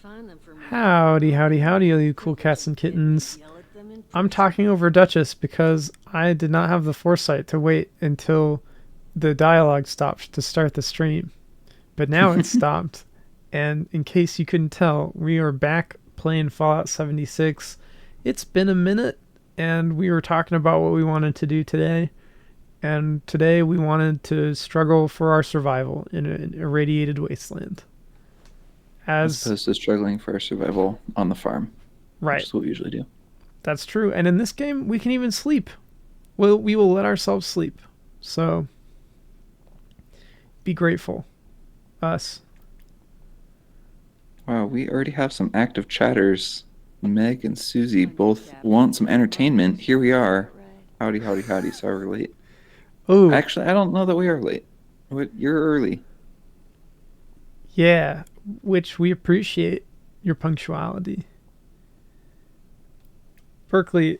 Howdy, howdy, howdy, all you cool cats and kittens. I'm talking over Duchess because I did not have the foresight to wait until the dialogue stopped to start the stream. But now it's stopped. And in case you couldn't tell, we are back playing Fallout 76. It's been a minute, and we were talking about what we wanted to do today. And today we wanted to struggle for our survival in an irradiated wasteland. As As opposed to struggling for our survival on the farm, which right, is what we usually do. that's true. And in this game, we can even sleep. Well, we will let ourselves sleep. So be grateful, us. Wow, we already have some active chatters. Meg and Susie both want some entertainment. Here we are. Howdy, howdy, howdy. Sorry we're late. Oh, Actually, I don't know that we are late. You're early. yeah, which we appreciate your punctuality. Berkeley,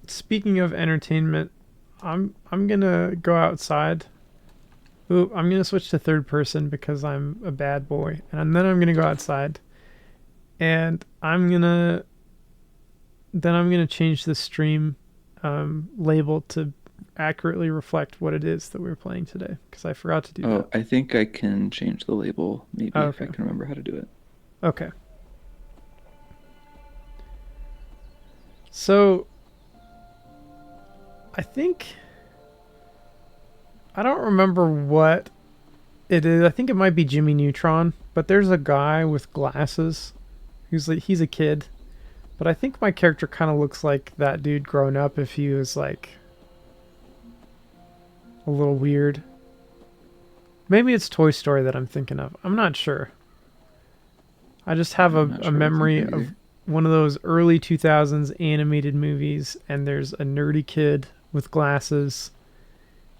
speaking of entertainment, I'm gonna go outside. Ooh, I'm gonna switch to third person because I'm a bad boy, and then I'm gonna go outside, and I'm gonna change the stream label to accurately reflect what it is that we're playing today because I forgot to do that. Oh, I think I can change the label, maybe, Oh, if I okay. can remember how to do it. Okay. So I think I don't remember what it is. I think it might be Jimmy Neutron, but there's a guy with glasses who's like he's a kid. But I think my character kind of looks like that dude grown up if he was like a little weird. Maybe it's Toy Story that I'm thinking of. I'm not sure. I just have I'm not a sure what you're memory thinking of of either. one of those early 2000s animated movies, and there's a nerdy kid with glasses,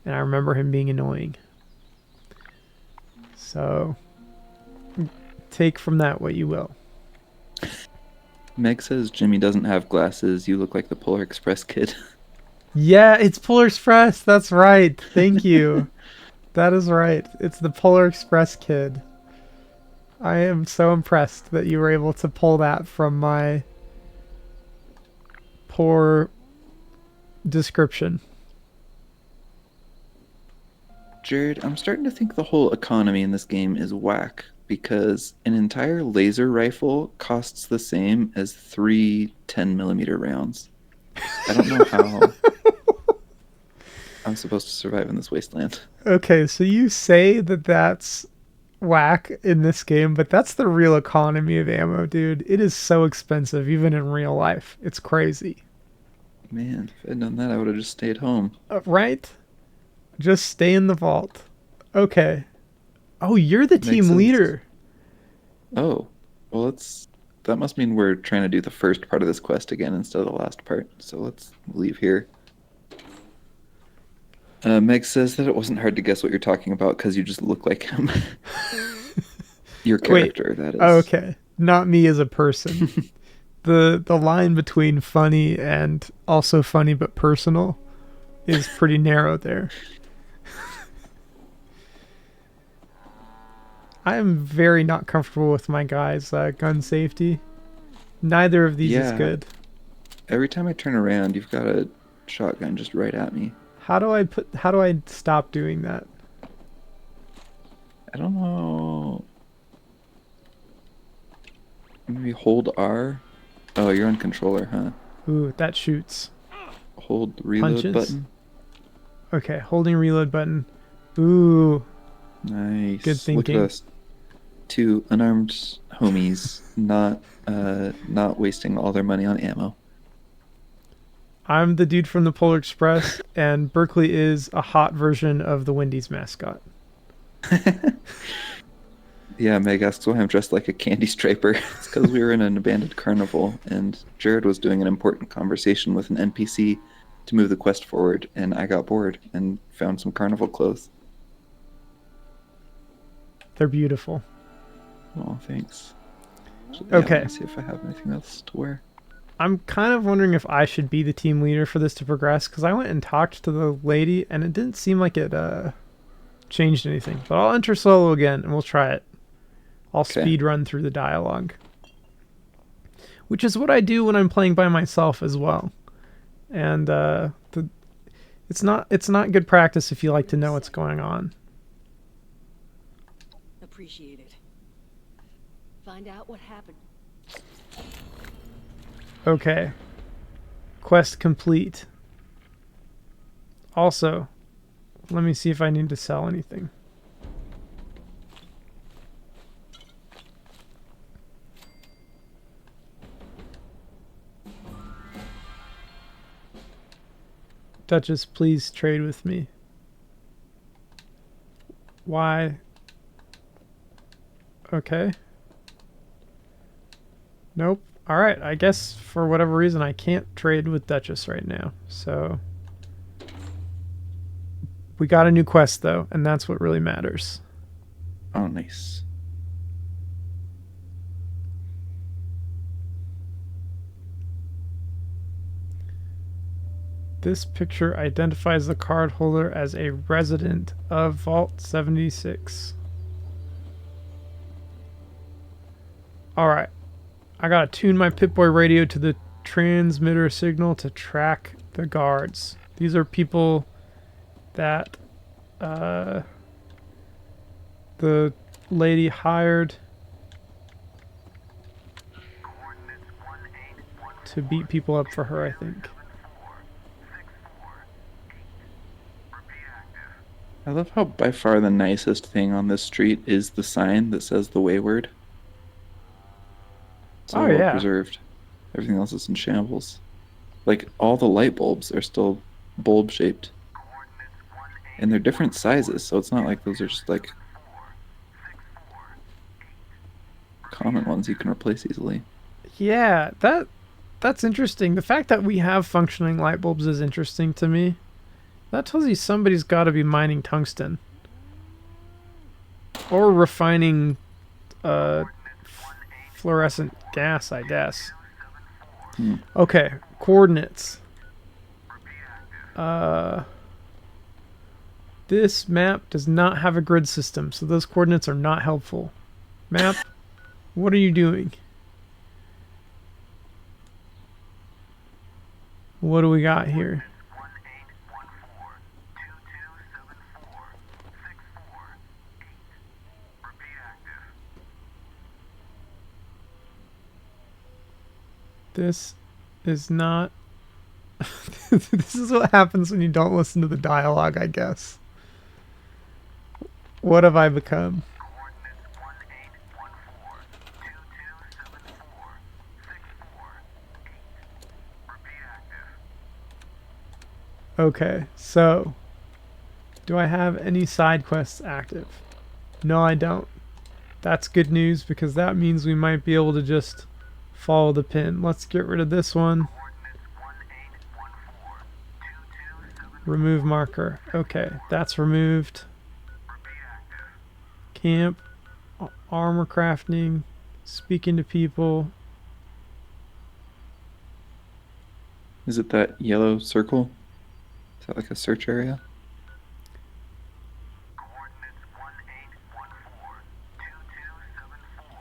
and I remember him being annoying. So, take from that what you will. Meg says Jimmy doesn't have glasses. You look like the Polar Express kid. Yeah, it's Polar Express. That's right. Thank you. That is right. It's the Polar Express kid. I am so impressed that you were able to pull that from my poor description. Jared, I'm starting to think the whole economy in this game is whack because an entire laser rifle costs the same as three 10 millimeter rounds. I don't know how I'm supposed to survive in this wasteland. Okay, so you say that that's whack in this game, but that's the real economy of ammo, dude. It is so expensive, even in real life. It's crazy. Man, if I'd done that, I would have just stayed home. Right? Just stay in the vault. Okay. Oh, you're the Makes team sense. leader. Oh, well, that must mean we're trying to do the first part of this quest again instead of the last part. So let's leave here. Meg says that it wasn't hard to guess what you're talking about because you just look like him. Your Wait. character, that is. Okay. Not me as a person. The line between funny and also funny but personal is pretty narrow there. I am very not comfortable with my guy's gun safety. Neither of these is Yeah, good. every time I turn around, you've got a shotgun just right at me. How do I stop doing that? I don't know. Maybe hold R? Oh, you're on controller, huh? Ooh, that shoots. Hold reload Punches. button. Okay, holding reload button. Ooh, good Nice. Look at thinking. us. Two unarmed homies not wasting all their money on ammo. I'm the dude from the Polar Express, and Berkeley is a hot version of the Wendy's mascot. Yeah, Meg asks why I'm dressed like a candy striper. It's because we were in an abandoned carnival, and Jared was doing an important conversation with an NPC to move the quest forward, and I got bored and found some carnival clothes. They're beautiful. Oh, thanks. Yeah, let Okay, me see if I have anything else to wear. I'm kind of wondering if I should be the team leader for this to progress because I went and talked to the lady and it didn't seem like it changed anything. But I'll enter solo again and we'll try it. I'll Okay. speed run through the dialogue, which is what I do when I'm playing by myself as well. And it's not good practice if you like to know what's going on. Appreciate it. Find out what happened. Okay, quest complete. Also, let me see if I need to sell anything. Duchess, please trade with me. Why? Okay. Nope. Alright, I guess for whatever reason I can't trade with Duchess right now. So we got a new quest though, and that's what really matters. Oh, nice. This picture identifies the card holder as a resident of Vault 76. Alright. I gotta tune my Pip-Boy radio to the transmitter signal to track the guards. These are people that the lady hired to beat people up for her, I think. I love how by far the nicest thing on this street is the sign that says the wayward. It's Oh all well yeah. preserved. Everything else is in shambles. Like all the light bulbs are still bulb shaped. And they're different sizes, so it's not like those are just like common ones you can replace easily. Yeah, that's interesting. The fact that we have functioning light bulbs is interesting to me. That tells you somebody's got to be mining tungsten or refining uh, fluorescent gas, I guess. Hmm. Okay, coordinates. Uh, this map does not have a grid system, so those coordinates are not helpful. Map, what are you doing? What do we got here? This is not... This is what happens when you don't listen to the dialogue, I guess. What have I become? Okay, so... Do I have any side quests active? No, I don't. That's good news because that means we might be able to just follow the pin. Let's get rid of this one. Remove marker. Okay, that's removed. Camp, armor crafting, speaking to people. Is it that yellow circle? Is that like a search area?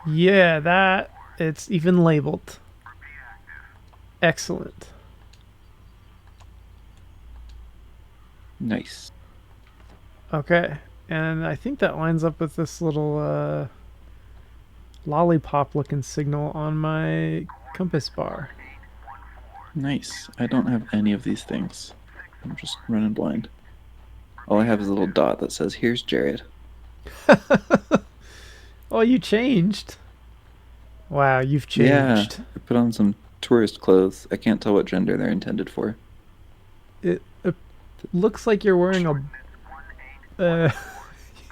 Yeah, that it's even labeled. Excellent. Nice. Okay, and I think that lines up with this little lollipop looking signal on my compass bar. Nice. I don't have any of these things. I'm just running blind. All I have is a little dot that says, "Here's Jared." Oh, you changed. Wow, you've Yeah, changed. I put on some tourist clothes. I can't tell what gender they're intended for. It looks like you're wearing a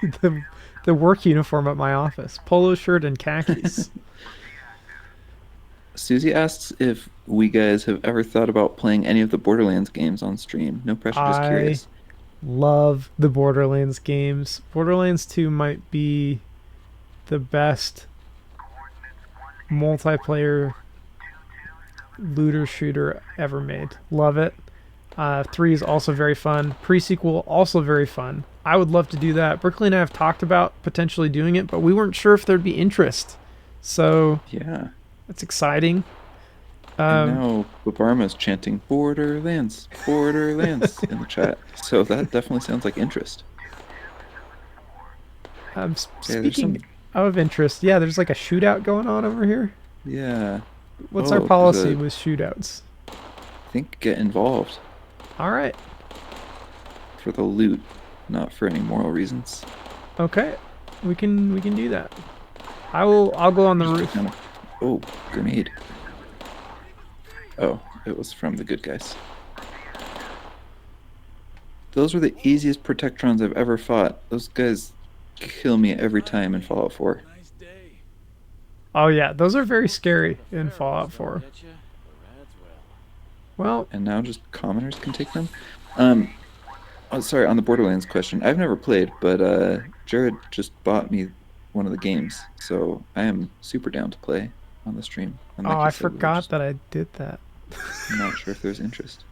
the the work uniform at my office, polo shirt and khakis. Susie asks if we guys have ever thought about playing any of the Borderlands games on stream. No pressure, just I curious. love the Borderlands games. Borderlands 2 might be the best multiplayer looter shooter ever made. Love it. 3 is also very fun. Pre-sequel also very fun. I would love to do that. Berkeley and I have talked about potentially doing it, but we weren't sure if there'd be interest. So Yeah. that's exciting. And now Babarma's chanting Borderlands, Borderlands in the chat. So that definitely sounds like interest. Yeah, there's Speaking some. of interest, yeah, there's like a shootout going on over here. Yeah. What's our Oh, there's policy a. with shootouts? I think get involved All right. for the loot, not for any moral reasons. Okay. We can do that. I'll go on the Just roof. kind of. Oh, grenade. Oh, it was from the good guys. Those were the easiest Protectrons I've ever fought. Those guys kill me every time in Fallout 4. Oh yeah, those are very scary in Fallout 4. Well, And now just commoners can take them? Oh, sorry, on the Borderlands question. I've never played, but Jared just bought me one of the games, so I am super down to play on the stream. And oh, like I you said, we were forgot just that I did that. not sure if there's interest.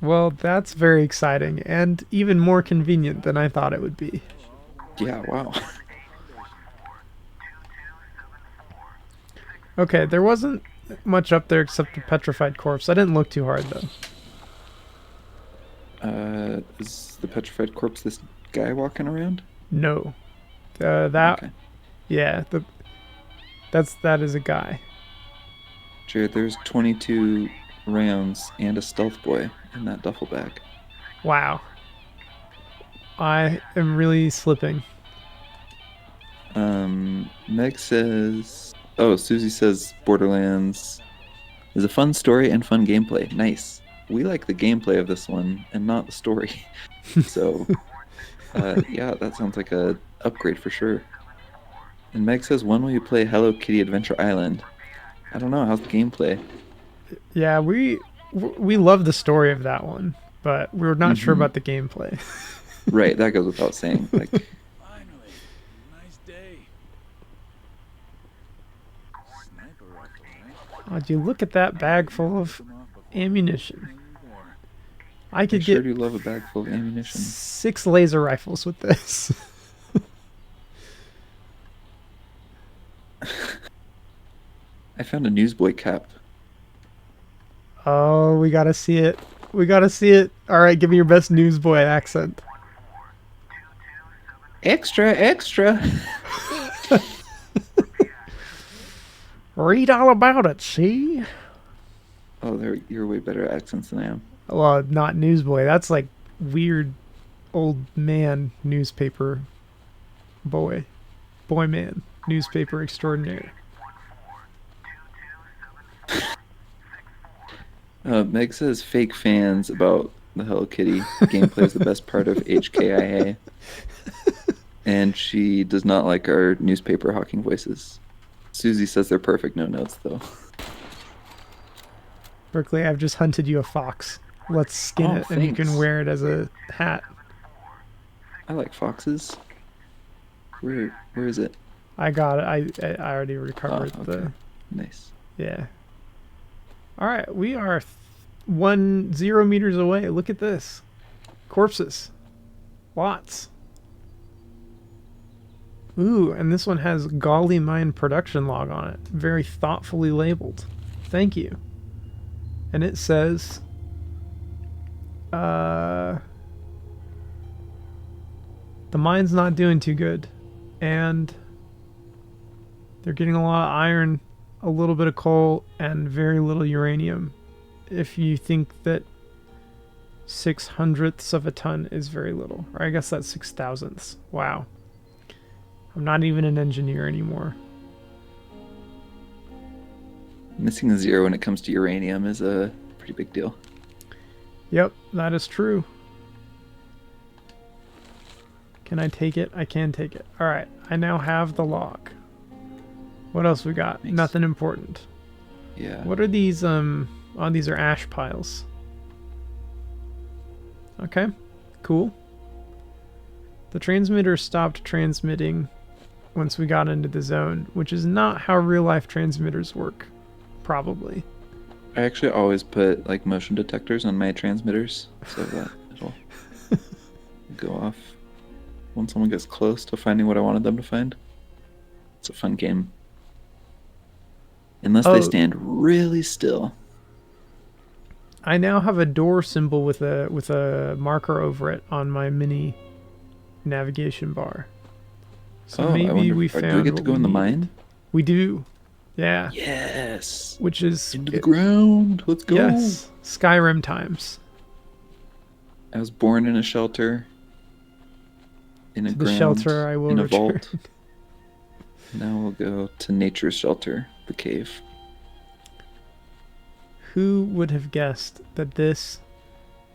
Well, that's very exciting and even more convenient than I thought it would be. Yeah, wow. Okay, there wasn't much up there except the petrified corpse. I didn't look too hard though. Is the petrified corpse this guy walking around? No. That Okay. yeah, that is a guy. Jared, there's 22 rounds and a stealth boy in that duffel bag. Wow. I am really slipping. Meg says, oh, Susie says Borderlands is a fun story and fun gameplay. Nice. We like the gameplay of this one and not the story. So, yeah, that sounds like a upgrade for sure. And Meg says, when will you play Hello Kitty Adventure Island? I don't know. How's the gameplay? Yeah, we love the story of that one, but we were not sure about the gameplay. Right, that goes without saying. Like, Finally, nice day. Sniper rifle, right? Would you look at that bag full of ammunition? More. I I could sure get do love a bag full of ammunition. 6 laser rifles with this. I found a newsboy cap. Oh, we gotta see it. We gotta see it. All right, give me your best newsboy accent. Extra, extra. Read all about it, see? Oh, you're way better at accents than I am. Well, not newsboy. That's like weird old man newspaper boy. Boy man. Newspaper extraordinaire. Meg says fake fans about the Hello Kitty gameplay is the best part of HKIA. And she does not like our newspaper hawking voices. Susie says they're perfect, no notes though. Berkeley, I've just hunted you a fox. Let's skin Oh, it and you can thanks. wear it as a hat. I like foxes. Where is it? I got it. I already recovered Oh, the... okay. Nice. Yeah. Alright, we are 0 meters away. Look at this. Corpses. Lots. Ooh, and this one has Golly Mine production log on it. Very thoughtfully labeled. Thank you. And it says... the mine's not doing too good. And they're getting a lot of iron, a little bit of coal, and very little uranium. If you think that 6/100ths of a ton is very little. Or I guess that's 6,000ths. Wow. I'm not even an engineer anymore. Missing a 0 when it comes to uranium is a pretty big deal. Yep, that is true. Can I take it? I can take it. Alright, I now have the log. What else we got? Nice. Nothing important. Yeah. What are these, oh, these are ash piles. Okay, cool. The transmitter stopped transmitting once we got into the zone, which is not how real-life transmitters work. Probably. I actually always put like motion detectors on my transmitters so that it'll go off when someone gets close to finding what I wanted them to find. It's a fun game. Unless they Oh, stand really still. I now have a door symbol with a marker over it on my mini navigation bar. So Oh, I maybe wonder we if, do we found get to what go we in the needed. mine? We do. Yeah. Yes. Which is Into the ground. Let's go. yes, Skyrim times. I was born in a shelter, in a To the ground, shelter I will in a return. vault. Now we'll go to nature's shelter, the cave. Who would have guessed that this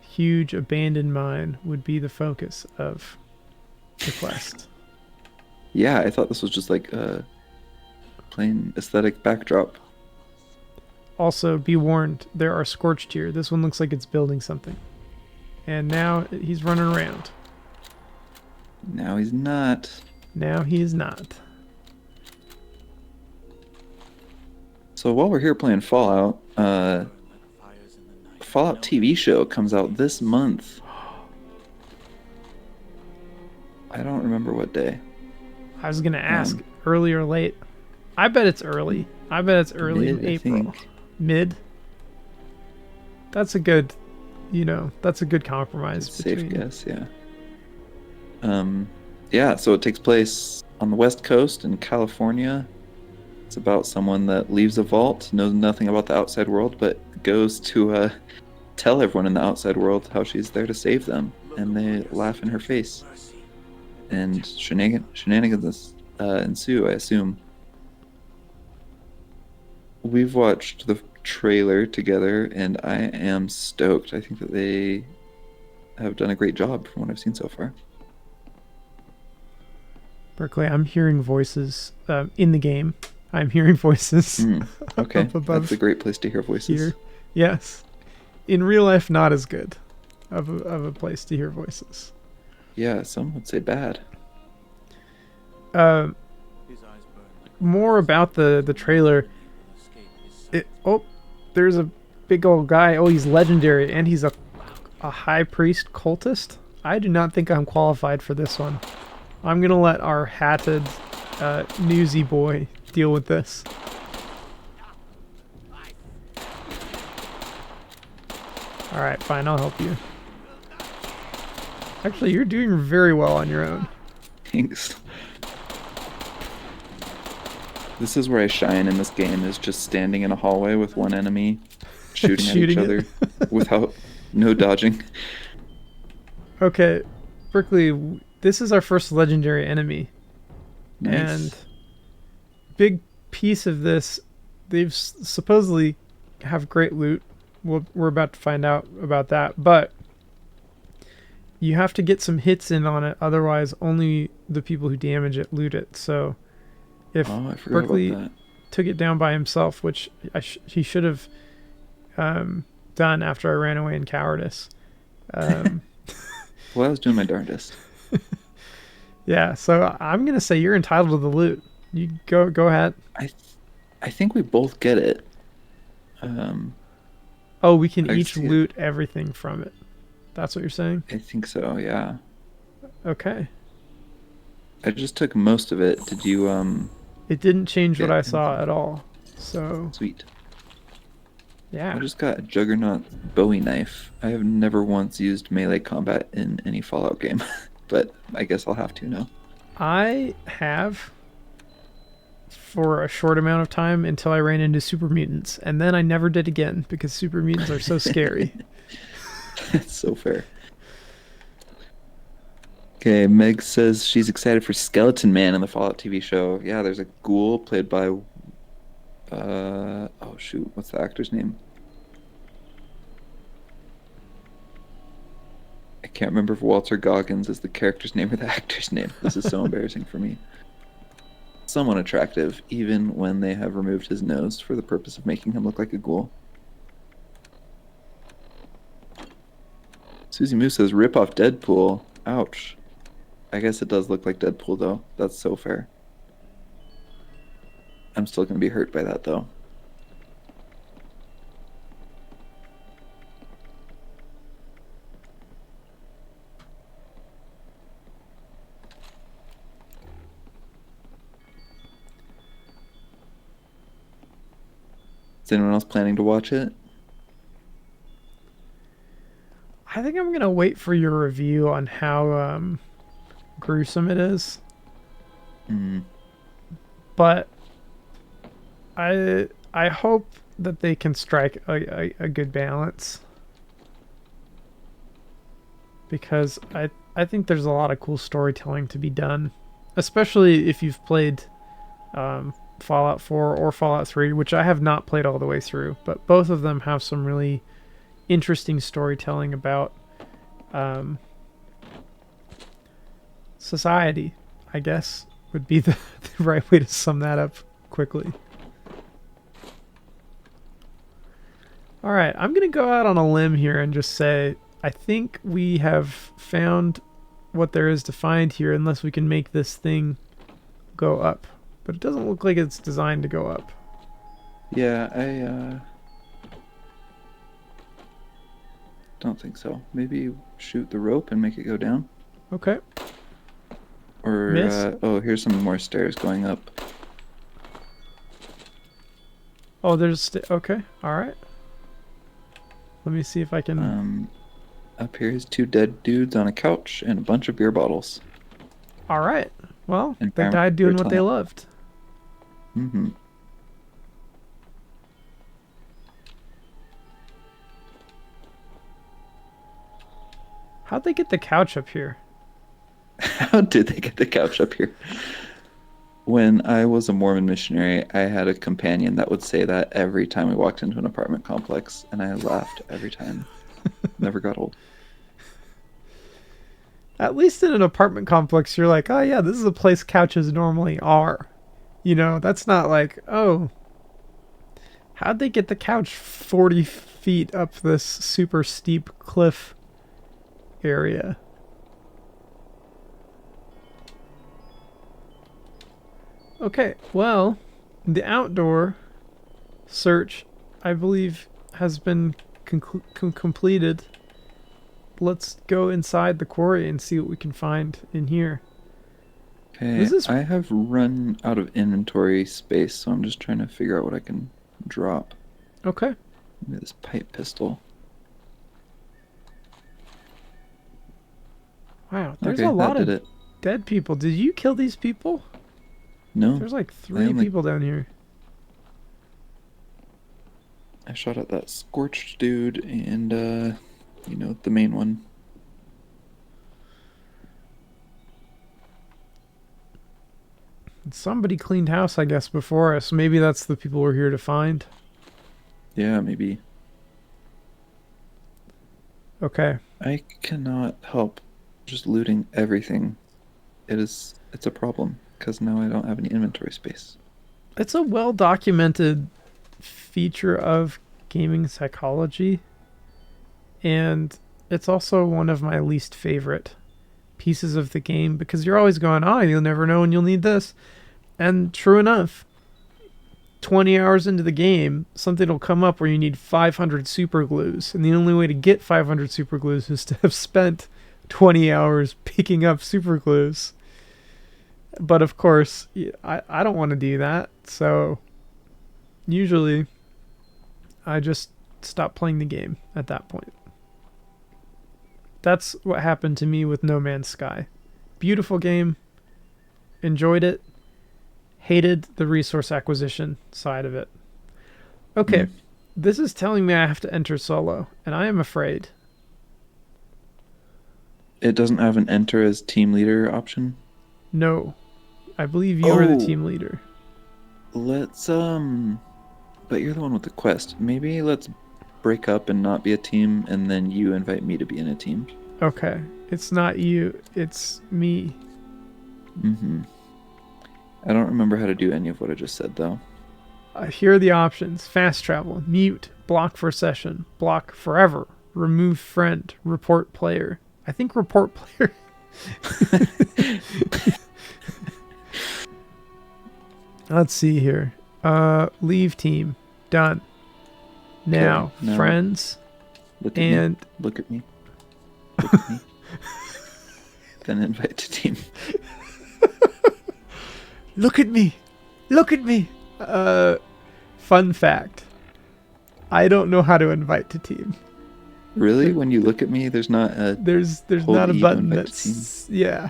huge abandoned mine would be the focus of the quest? Yeah, I thought this was just like a plain aesthetic backdrop. Also, be warned, there are scorched here. This one looks like it's building something. And now he's running around. Now he's not. Now he is not. So while we're here playing Fallout, Fires in the night. Fallout TV show comes out this month. I don't remember what day. I was gonna ask, Um, early or late? I bet it's early. I bet it's early in Mid, I April. think. Mid? That's a good, that's a good compromise Safe between. guess, yeah. Yeah, so it takes place on the West Coast in California. It's about someone that leaves a vault, knows nothing about the outside world, but goes to tell everyone in the outside world how she's there to save them, and they laugh in her face. Mercy. And shenanigans ensue, I assume. We've watched the trailer together, and I am stoked. I think that they have done a great job from what I've seen so far. Berkeley, I'm hearing voices in the game. I'm hearing voices Okay, up above that's a great place to hear voices. here. Yes. In real life, not as good of a place to hear voices. Yeah, some would say bad. Uh, His eyes burn like more about the trailer. escape his There's a big old guy. Oh, he's legendary, and he's a high priest cultist. I do not think I'm qualified for this one. I'm gonna let our hatted newsy boy deal with this. All right, fine. I'll help you. Actually, you're doing very well on your own. Thanks. This is where I shine in this game, is just standing in a hallway with one enemy, shooting at each Shooting it. other without no dodging. Okay, Berkeley, this is our first legendary enemy. Nice. And big piece of this, they've supposedly have great loot. We're about to find out about that, but you have to get some hits in on it, otherwise only the people who damage it loot it. So if Oh, I forgot Berkeley about that. took it down by himself, which he should have done after I ran away in cowardice. Well, I was doing my darndest. Yeah, so I'm gonna say you're entitled to the loot. You go ahead. I think we both get it. Oh, we can I each see it. loot everything from it. That's what you're saying? I think so, yeah. Okay. I just took most of it. Did you, It didn't change what Yeah. I saw at all. So, sweet. yeah. I just got a Juggernaut Bowie knife. I have never once used melee combat in any Fallout game, but I guess I'll have to now. I have for a short amount of time until I ran into super mutants, and then I never did again because super mutants are so scary. It's so fair. Okay, Meg says she's excited for Skeleton Man in the Fallout TV show. Yeah, there's a ghoul played by oh shoot, what's the actor's name? I can't remember if Walter Goggins is the character's name or the actor's name. This is so embarrassing for me. Someone attractive, even when they have removed his nose for the purpose of making him look like a ghoul. Susie Moose says, rip off Deadpool. Ouch. I guess it does look like Deadpool, though. That's so fair. I'm still going to be hurt by that, though. Is anyone else planning to watch it? I think I'm gonna wait for your review on how gruesome it is, Mm, but I hope that they can strike a good balance, because I think there's a lot of cool storytelling to be done, especially if you've played Fallout 4 or Fallout 3, which I have not played all the way through, but both of them have some really interesting storytelling about society, I guess, would be the right way to sum that up quickly. All right, I'm going to go out on a limb here and just say I think we have found what there is to find here, unless we can make this thing go up. But it doesn't look like it's designed to go up. yeah, I don't think so. Maybe shoot the rope and make it go down. Okay. Or, Miss? oh, here's some more stairs going up. Oh, okay. All right. Let me see if I can... Up here is 2 dead dudes on a couch and a bunch of beer bottles. All right. Well, And they died doing what they talent. loved. Mm-hmm. How'd they get the couch up here? How did they get the couch up here? When I was a Mormon missionary, I had a companion that would say that every time we walked into an apartment complex, and I laughed every time. Never got old. At least in an apartment complex, you're like, oh yeah, this is a place couches normally are. You know, that's not like, oh, how'd they get the couch 40 feet up this super steep cliff area? Okay, well, the outdoor search, I believe, has been completed. Let's go inside the quarry and see what we can find in here. Okay, This is- I have run out of inventory space, so I'm just trying to figure out what I can drop. Okay. Maybe this pipe pistol. Wow, there's Okay, a lot that of did it. dead people. Did you kill these people? No, There's like 3 only- people down here. I shot at that scorched dude and, the main one. Somebody cleaned house, I guess, before us. Maybe that's the people we're here to find. Yeah, maybe. Okay. I cannot help just looting everything. It's a problem, because now I don't have any inventory space. It's a well-documented feature of gaming psychology, and it's also one of my least favorite pieces of the game, because you're always going, oh, you'll never know when you'll need this. And true enough, 20 hours into the game, something will come up where you need 500 super glues, and the only way to get 500 super glues is to have spent 20 hours picking up super glues. But of course, I don't want to do that, so usually I just stop playing the game at that point. That's what happened to me with No Man's Sky. Beautiful game, enjoyed it, hated the resource acquisition side of it. Okay, This is telling me I have to enter solo, and I am afraid. It doesn't have an enter as team leader option. No, I believe you are the Oh. team leader. Let's but you're the one with the quest. Maybe let's break up and not be a team, and then you invite me to be in a team. Okay, it's not you, it's me. Mm-hmm. I don't remember how to do any of what I just said, though. Here are the options: fast travel, mute, block for session, block forever, remove friend, report player. I think report player. Let's see here. Leave team. Done. Now, Okay, now- friends. Look at And me. Look at me. Look at me. Then invite to team. look at me. Look at me. Fun fact. I don't know how to invite to team. Really? When you look at me, there's not a There's hold not a E to button invite to team. that's yeah.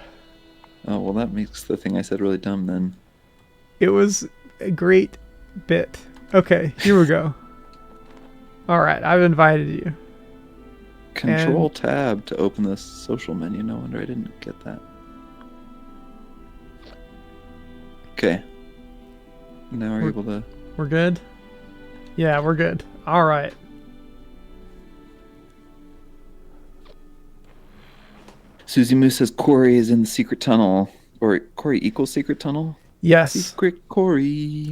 Oh, well, that makes the thing I said really dumb then. It was a great bit. Okay, here we go. All right, I've invited you. Control tab to open the social menu. No wonder I didn't get that. Okay. Now we're able to... We're good? Yeah, we're good. All right. Susie Moose says Quarry is in the secret tunnel. Or Quarry equals secret tunnel? Yes. Secret Quarry.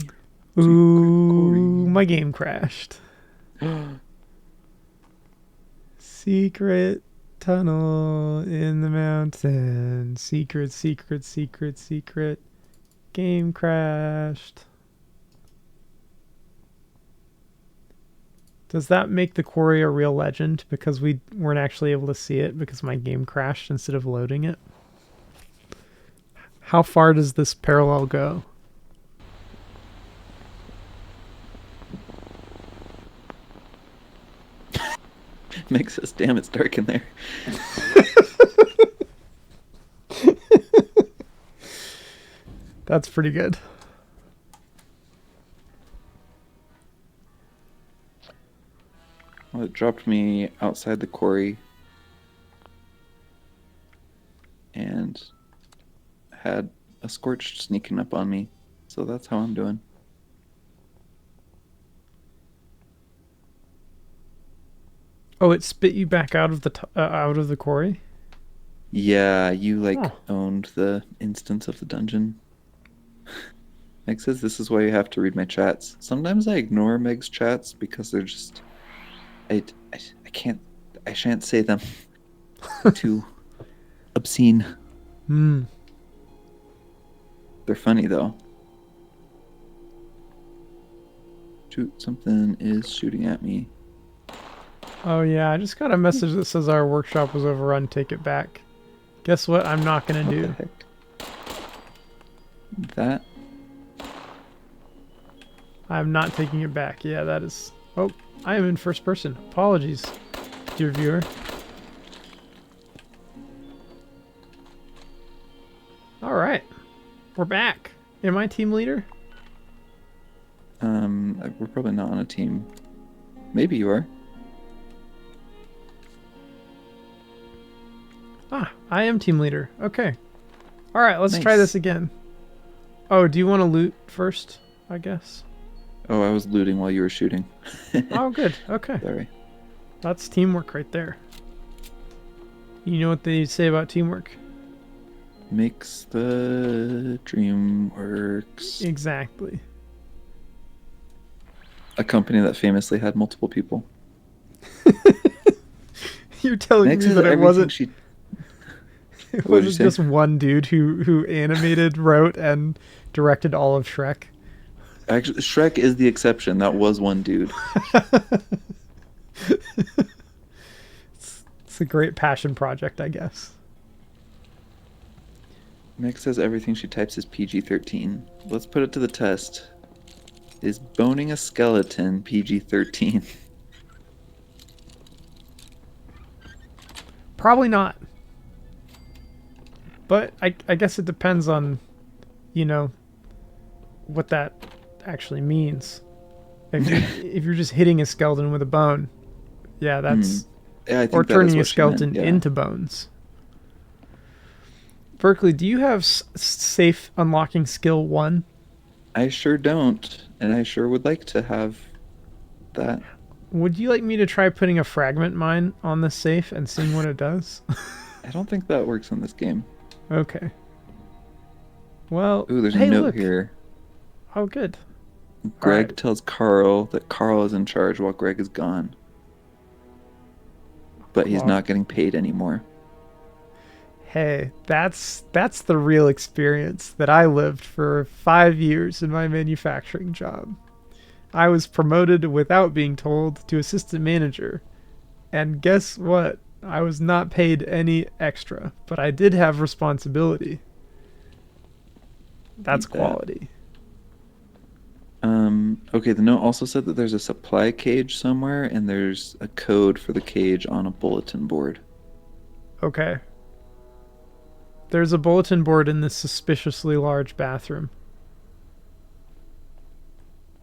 Ooh, my game crashed. Secret tunnel in the mountain. Secret, secret, secret, secret. Game crashed. Does that make the quarry a real legend because we weren't actually able to see it because my game crashed instead of loading it? How far does this parallel go? Makes us damn it's dark in there. That's pretty good. Well, it dropped me outside the quarry and had a scorched sneaking up on me. So that's how I'm doing. Oh, it spit you back out of the quarry? Yeah, you like Oh. owned the instance of the dungeon. Meg says this is why you have to read my chats. Sometimes I ignore Meg's chats because they're just I shan't say them. Too obscene. Hmm. They're funny though. Shoot, something is shooting at me. Oh yeah, I just got a message that says our workshop was overrun. Take it back. Guess what? I'm not gonna What the do. heck? That I'm not taking it back. Yeah, that is. Oh, I am in first person. Apologies, dear viewer. All right, we're back. Am I team leader? we're probably not on a team. Maybe you are. Ah, I am team leader. Okay. All right, let's try Nice. this again. Oh, do you want to loot first? I guess. Oh, I was looting while you were shooting. Oh, good. Okay. Sorry. That's teamwork right there. You know what they say about teamwork? Makes the dream works. Exactly. A company that famously had multiple people. You're telling Next me is that it everything wasn't she. it What did you wasn't say? just one dude who animated, wrote, and directed all of Shrek. Actually, Shrek is the exception. That was one dude. It's a great passion project, I guess. Meg says everything she types is PG-13. Let's put it to the test. Is boning a skeleton PG-13? Probably not. But I guess it depends on, what that actually means. If you're just hitting a skeleton with a bone, yeah, that's Yeah, I think or that is turning a what she meant, skeleton yeah. into bones. Berkeley, do you have safe unlocking skill 1? I sure don't, and I sure would like to have that. Would you like me to try putting a fragment mine on this safe and seeing what it does? I don't think that works in this game. Okay. Well, Ooh, there's hey, a note look. here. Oh, good. Greg Alright. tells Carl that Carl is in charge while Greg is gone. But he's Wow. not getting paid anymore. Hey, that's the real experience that I lived for 5 years in my manufacturing job. I was promoted without being told to assistant manager. And guess what? I was not paid any extra, but I did have responsibility. That's Eat that. quality. Okay, the note also said that there's a supply cage somewhere, and there's a code for the cage on a bulletin board. Okay. There's a bulletin board in this suspiciously large bathroom.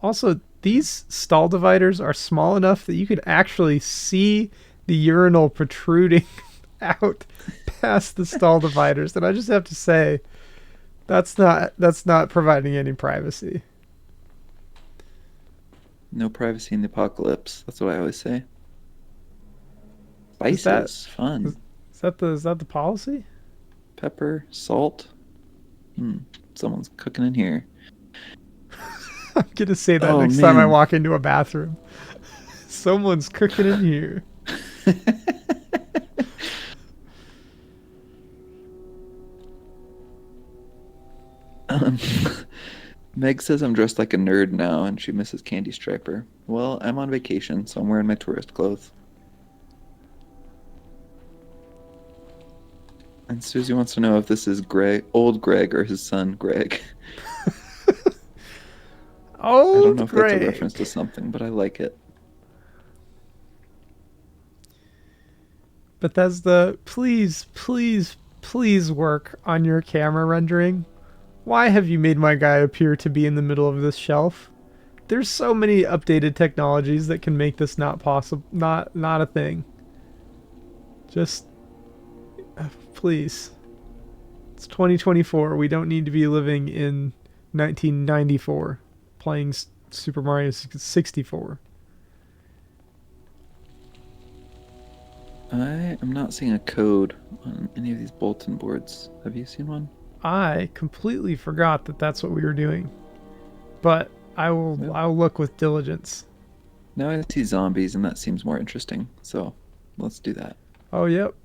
Also, these stall dividers are small enough that you could actually see the urinal protruding out past the stall dividers. And I just have to say, that's not providing any privacy. No privacy in the apocalypse. That's what I always say. Is that- Spices, fun. Is that the policy? Pepper, salt. Someone's cooking in here. I'm gonna say that Oh, next time I man. walk into a bathroom. Someone's cooking in here. Um, Meg says I'm dressed like a nerd now, and she misses Candy Striper. Well, I'm on vacation, so I'm wearing my tourist clothes. And Susie wants to know if this is old Greg, or his son Greg. I Oh, don't know if that's a great. reference to something, but I like it. Bethesda, please, please, please work on your camera rendering. Why have you made my guy appear to be in the middle of this shelf? There's so many updated technologies that can make this not possible, not a thing. Just please. It's 2024. We don't need to be living in 1994 playing Super Mario 64. I am not seeing a code on any of these bulletin boards. Have you seen one? I completely forgot that that's what we were doing. But I'll look with diligence. Now I see zombies, and that seems more interesting. So let's do that. Oh, yep.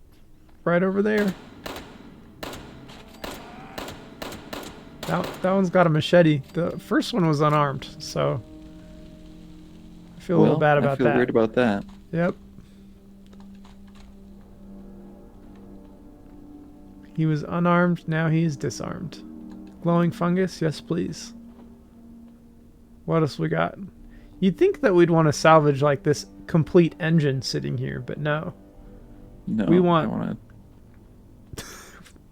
Right over there. That one's got a machete. The first one was unarmed, so I feel a little bad about I feel that. weird about that. Yep. He was unarmed, now he is disarmed. Glowing fungus, yes please. What else we got? You'd think that we'd want to salvage like this complete engine sitting here, but no. No, We want- I want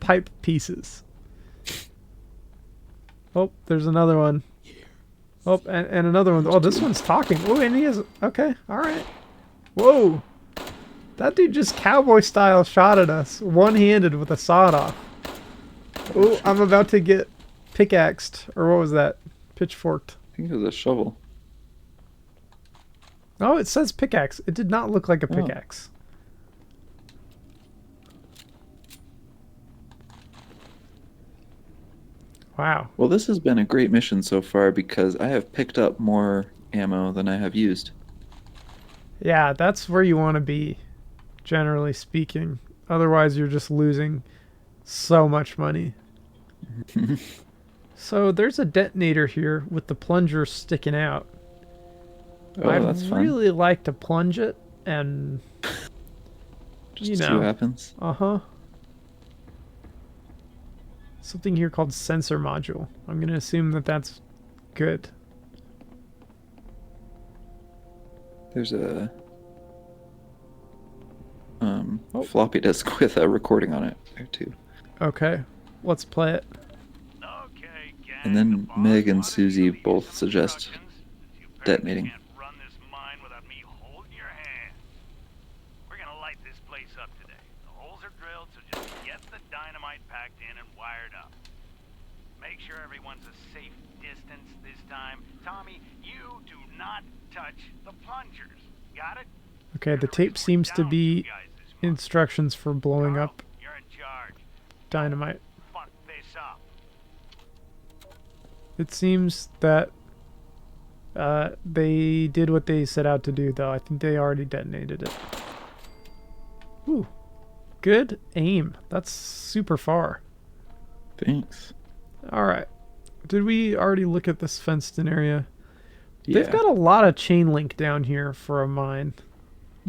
Pipe pieces. Oh, there's another one. Oh, and another one. Oh, this one's talking. Oh, and he is... Okay, alright. Whoa! That dude just cowboy style shot at us, one-handed with a sawed-off. Oh, I'm about to get pickaxed. Or what was that? Pitchforked. I think it was a shovel. Oh, it says pickaxe. It did not look like a Oh. pickaxe. Wow. Well, this has been a great mission so far because I have picked up more ammo than I have used. Yeah, that's where you want to be, generally speaking. Otherwise, you're just losing so much money. So there's a detonator here with the plunger sticking out. Oh, I'd that's fun. really like to plunge it and... Just you see know. what happens. Uh-huh. Something here called sensor module. I'm going to assume that that's good. There's a Oh. floppy disk with a recording on it there too. Okay, let's play it. Okay, gang, And then the boss Meg and wanted Susie you to give both some suggest instructions. You apparently detonating. can't run this mine without me holding your hand. We're gonna light this place up today. The holes are drilled, so just get the dynamite packed in and wired up. Make sure everyone's a safe distance this time. Tommy, you do not touch the plungers. Got it? Okay, the tape seems to be instructions for blowing up You're in charge. dynamite. Fuck this up. It seems that they did what they set out to do, though. I think they already detonated it. Ooh, good aim. That's super far. Thanks. All right. Did we already look at this fenced-in area? They've Yeah. got a lot of chain link down here for a mine.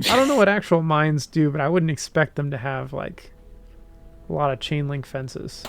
I don't know what actual mines do, but I wouldn't expect them to have, like, a lot of chain link fences.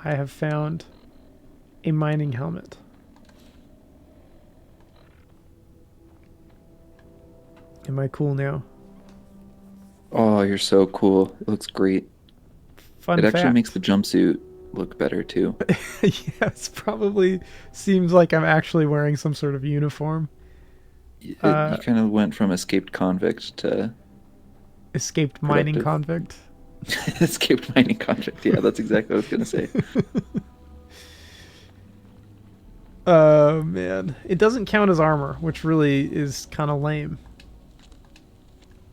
I have found a mining helmet. Am I cool now? Oh, you're so cool. It looks great. Fun It actually fact. makes the jumpsuit look better too. Yes, probably seems like I'm actually wearing some sort of uniform. You Uh, kind of went from escaped convict to Escaped mining productive. convict. Escaped mining convict. Yeah, that's exactly what I was gonna say. Oh man, it doesn't count as armor, which really is kind of lame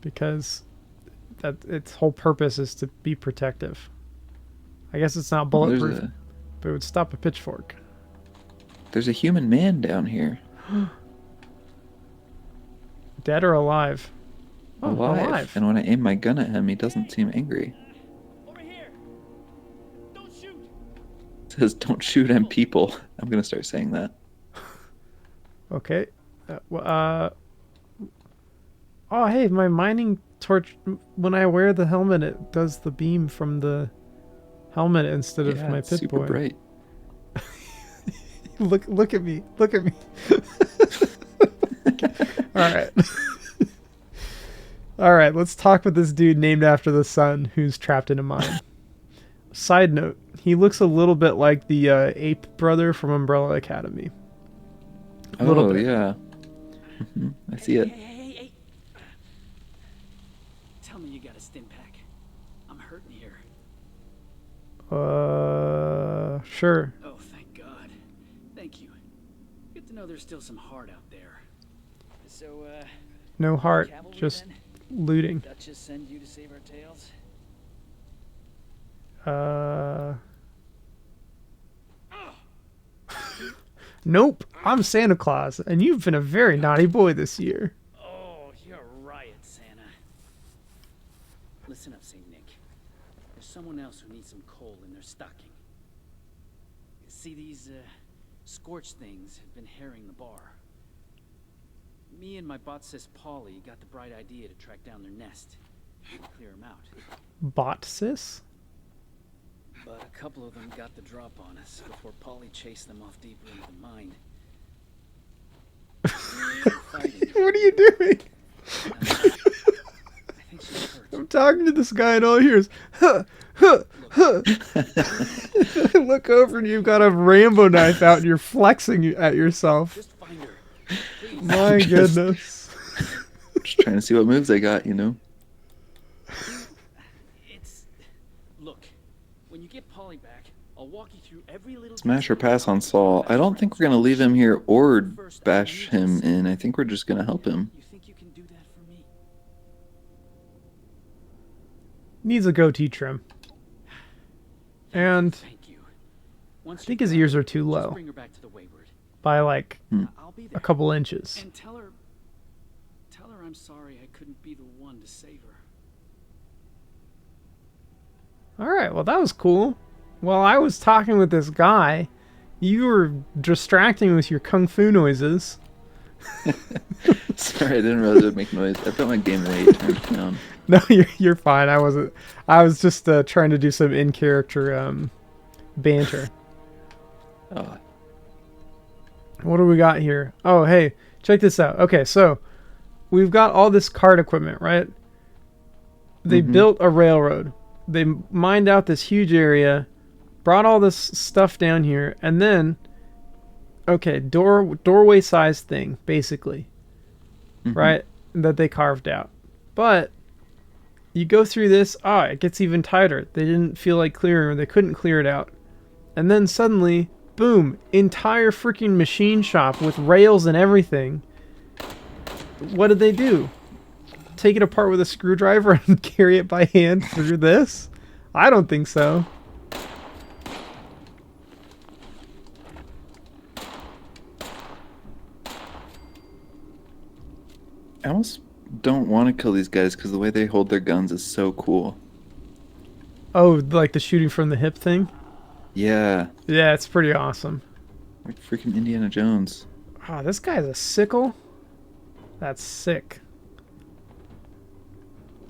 because that its whole purpose is to be protective. I guess it's not Oh, there's bulletproof, a but it would stop a pitchfork. there's a human man down here. Dead or alive? Oh, Alive. alive. And when I aim my gun at him, he doesn't seem angry. Over here. Don't shoot. It says, "Don't shoot M people." I'm gonna start saying that. Okay. Oh, hey, my mining torch. When I wear the helmet, it does the beam from the helmet instead of Yeah, my it's pit super boy. bright. Look at me. Look at me. All right. All right, let's talk with this dude named after the sun who's trapped in a mine. Side note, he looks a little bit like the ape brother from Umbrella Academy. A little Oh bit. yeah. I see it. Hey. Tell me you got a stim pack. I'm hurting here. Sure. Oh, thank God. Thank you. Good to know there's still some heart out there. So, No heart, cavalry just then? looting. Duchess send you to save our tails? Nope, I'm Santa Claus, and you've been a very naughty boy this year. Oh, you're a riot, Santa. Listen up, St. Nick. There's someone else who needs some coal in their stocking. See, these, scorched things have been harrying the bar. Me and my bot sis Polly got the bright idea to track down their nest and clear them out. Bot sis? But a couple of them got the drop on us before Polly chased them off deeper into the mine. What are you doing? I think she's hurt. I'm talking to this guy and all I hear is, huh, huh, huh. I look over and you've got a Rambo knife out and you're flexing at yourself. Just find her. Please. My Just- goodness. Just trying to see what moves I got, you know. It's... Look, when you get Polly back, I'll walk you through every little... Smash or pass on Saul. I don't think we're gonna leave him here or bash him in. I think we're just gonna help him. You think you can do that for me? Needs a goatee trim. And Thank you. I Once think you're his done, ears are too just low bring her back to the Wayward. by like I'll be a there. couple inches. And tell her I'm sorry I couldn't be the one to save her. All right, well, that was cool. While I was talking with this guy, you were distracting with your kung fu noises. Sorry, I didn't realize it would make noise. I've got my game way turned down. No, you're fine. I wasn't. I was just trying to do some in character banter. Oh, What do we got here? Oh, hey, check this out. Okay, so we've got all this cart equipment, right? They built a railroad. They mined out this huge area, brought all this stuff down here, and then, okay, doorway size thing, basically, right? That they carved out. But you go through this, it gets even tighter. They didn't feel like clearing, or they couldn't clear it out. And then suddenly, boom, entire freaking machine shop with rails and everything. What did they do? Take it apart with a screwdriver and carry it by hand through this? I don't think so. I almost don't want to kill these guys because the way they hold their guns is so cool. Oh, like the shooting from the hip thing? Yeah, Yeah, it's pretty awesome. like freaking Indiana Jones. Oh, this guy's a sickle? That's sick.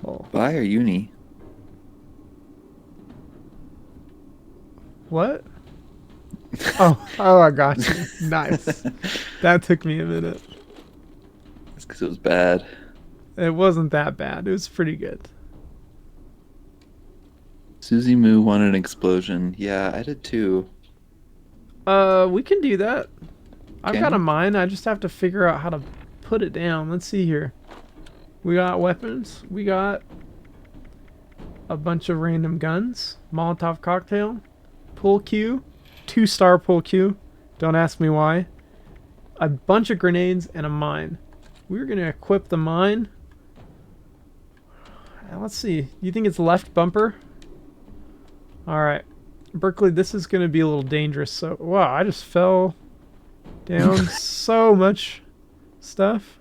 Oh. Bye or uni? What? Oh, I got you. Nice. That took me a minute. That's because it was bad. It wasn't that bad. It was pretty good. Susie Moo wanted an explosion. Yeah, I did too. We can do that. I've Can got a you? mine. I just have to figure out how to put it down. Let's see here. We got weapons. We got a bunch of random guns. Molotov cocktail. Pool cue. 2-star pool cue. Don't ask me why. A bunch of grenades and a mine. We're going to equip the mine. Let's see. You think it's left bumper? Alright. Berkeley, this is going to be a little dangerous. So, wow, I just fell down so much stuff.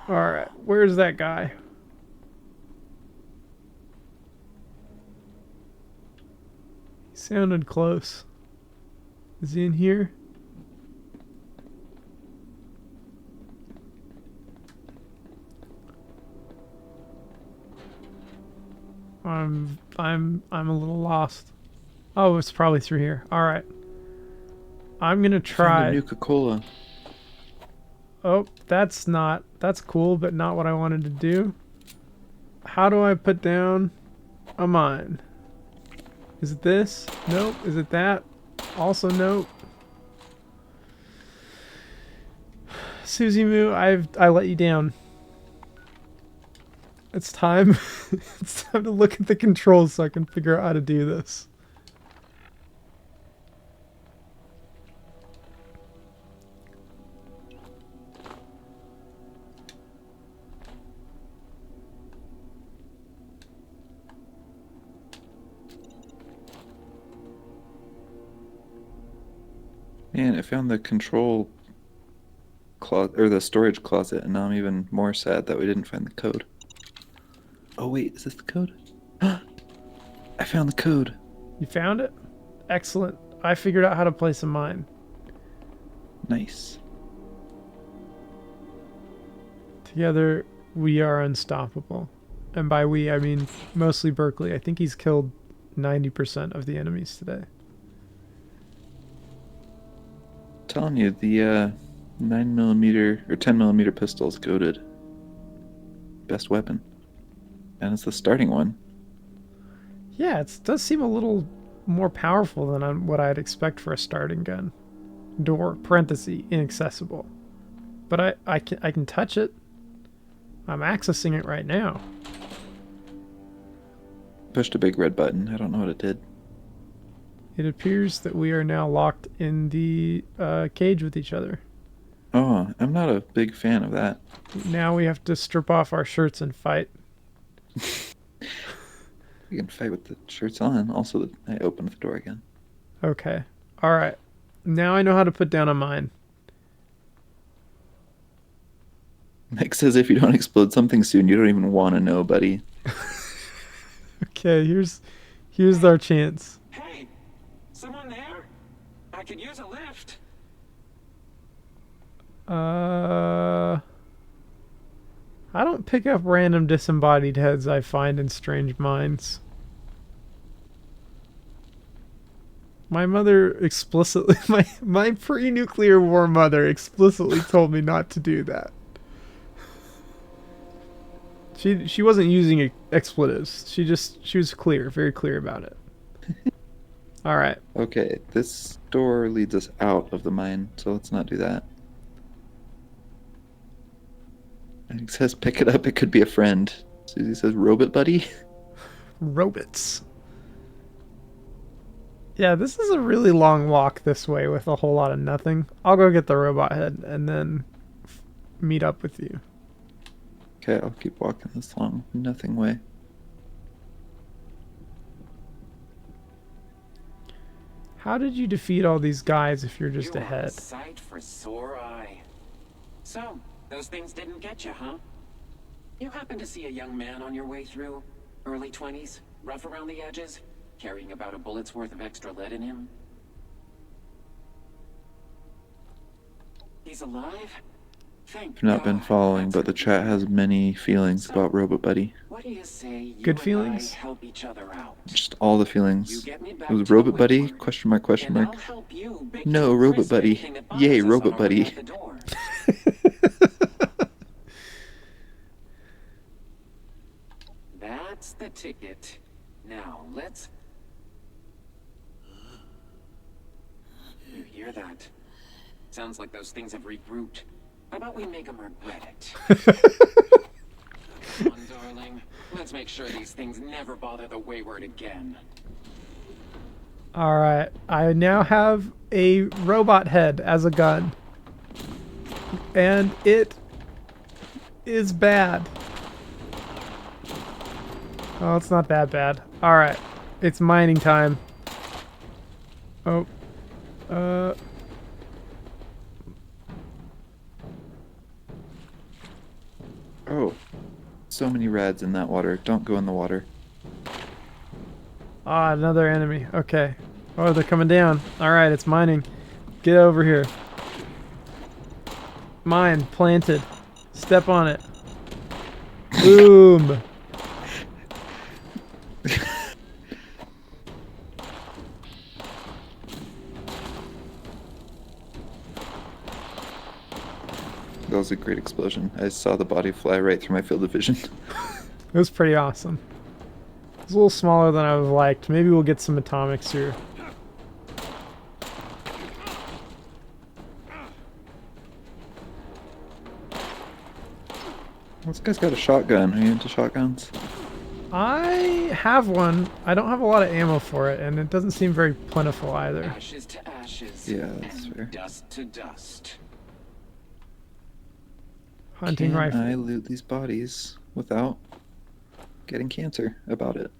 Alright, where's that guy? He sounded close. Is he in here? I'm a little lost. Oh, it's probably through here. Alright. I'm gonna Found try. a Nuka-Cola. Oh, that's cool, but not what I wanted to do. How do I put down a mine? Is it this? Nope. Is it that? Also nope. Susie Moo, I let you down. It's time. It's time to look at the controls so I can figure out how to do this. Man, I found the control closet or the storage closet, and now I'm even more sad that we didn't find the code. Oh wait, is this the code? I found the code. You found it? Excellent. I figured out how to place a mine. Nice. Together, we are unstoppable. And by we, I mean mostly Berkeley. I think he's killed 90% of the enemies today. Telling you, the 9mm or 10mm pistol's goated. Best weapon. And it's the starting one. Yeah, it does seem a little more powerful than what I'd expect for a starting gun. Door, parenthesis, inaccessible. But I can touch it. I'm accessing it right now. Pushed a big red button. I don't know what it did. It appears that we are now locked in the cage with each other. Oh, I'm not a big fan of that. Now we have to strip off our shirts and fight. We can fight with the shirts on. Also, I opened the door again. Okay. Alright. Now I know how to put down a mine. Nick says if you don't explode something soon, you don't even want to know, buddy. Okay, here's our chance. Hey, someone there? I could use a lift. I don't pick up random disembodied heads I find in strange mines. My mother explicitly, my pre-nuclear war mother explicitly told me not to do that. She wasn't using expletives. She was very clear about it. All right. Okay, this door leads us out of the mine, so let's not do that. And it says pick it up, it could be a friend. Susie says robot buddy. Robots. Yeah, this is a really long walk this way with a whole lot of nothing. I'll go get the robot head and then meet up with you. Okay, I'll keep walking this long nothing way. How did you defeat all these guys if you're just You are a ahead? sight for sore eye. So, those things didn't get you, huh? You happen to see a young man on your way through? Early 20s, rough around the edges, carrying about a bullet's worth of extra lead in him? He's alive? Thank I've not been God, following, that's but the a chat has relief. many feelings So, about Robot Buddy. What do you say you Good and feelings? I help each other out? Just all the You feelings. get me back It was to the Robot Buddy? Windward, Question mark, question and I'll mark. help you bake No, to Robot crisp Buddy. anything that Yay, bothers us Robot on our way Buddy. out the door. That's the ticket. Now, let's... You hear that? Sounds like those things have regrouped. How about we make them regret it? Come on, darling. Let's make sure these things never bother the Wayward again. Alright, I now have a robot head as a gun. And it is bad. Oh, it's not that bad. Alright, it's mining time. Oh. Oh. So many rads in that water. Don't go in the water. Ah, another enemy. Okay. Oh, they're coming down. Alright, it's mining. Get over here. Mine. Planted. Step on it. Boom. That was a great explosion. I saw the body fly right through my field of vision. It was pretty awesome. It's a little smaller than I would have liked. Maybe we'll get some atomics here. This guy's got a shotgun. Are you into shotguns? I have one. I don't have a lot of ammo for it, and it doesn't seem very plentiful either. Ashes to ashes. Yeah, that's and fair. Dust to dust. Hunting Can rifle. I loot these bodies without getting cancer about it?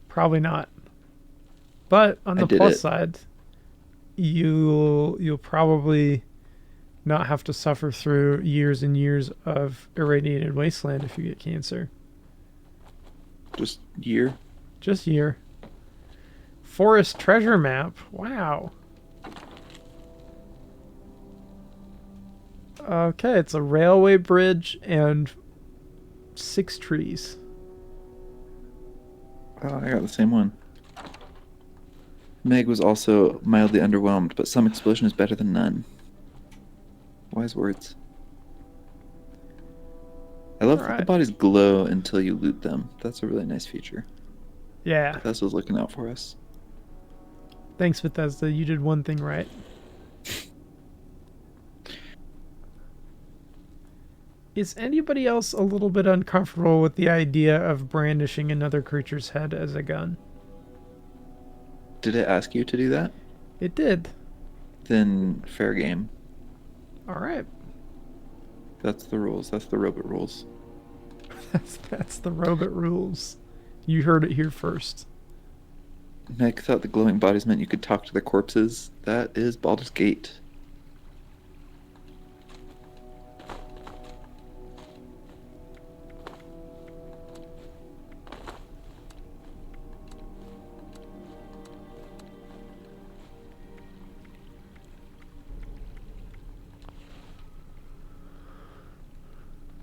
Probably not. But on I the did plus it. side, you'll probably not have to suffer through years and years of irradiated wasteland if you get cancer. Just year. Just year. Forest treasure map. Wow. Okay, it's a railway bridge and 6 trees. Oh, I got the same one. Meg was also mildly underwhelmed, but some explosion is better than none. Wise words. I love that the Alright. bodies glow until you loot them. That's a really nice feature. Yeah. Bethesda's looking out for us. Thanks, Bethesda. You did one thing right. Is anybody else a little bit uncomfortable with the idea of brandishing another creature's head as a gun? Did it ask you to do that? It did. Then fair game. Alright. That's the rules. That's the robot rules. That's the robot rules. You heard it here first. Meg thought the glowing bodies meant you could talk to the corpses. That is Baldur's Gate.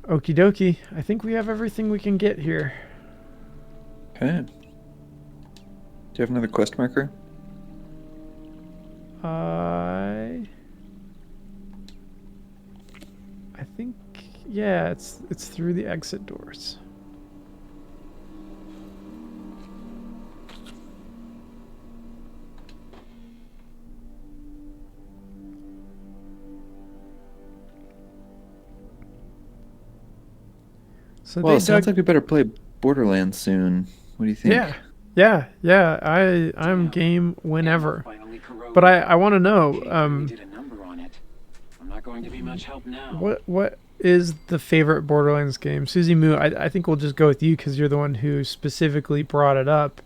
Okie dokie. I think we have everything we can get here. Okay. Do you have another quest marker? I think, yeah, it's through the exit doors. So Well, they it sounds dug. like we better play Borderlands soon. What do you think? Yeah. I'm game whenever. Finally corroded. But I want to know, Kate really did a number on it. I'm not going to be much help now. what is the favorite Borderlands game? Susie Moo, I think we'll just go with you because you're the one who specifically brought it up.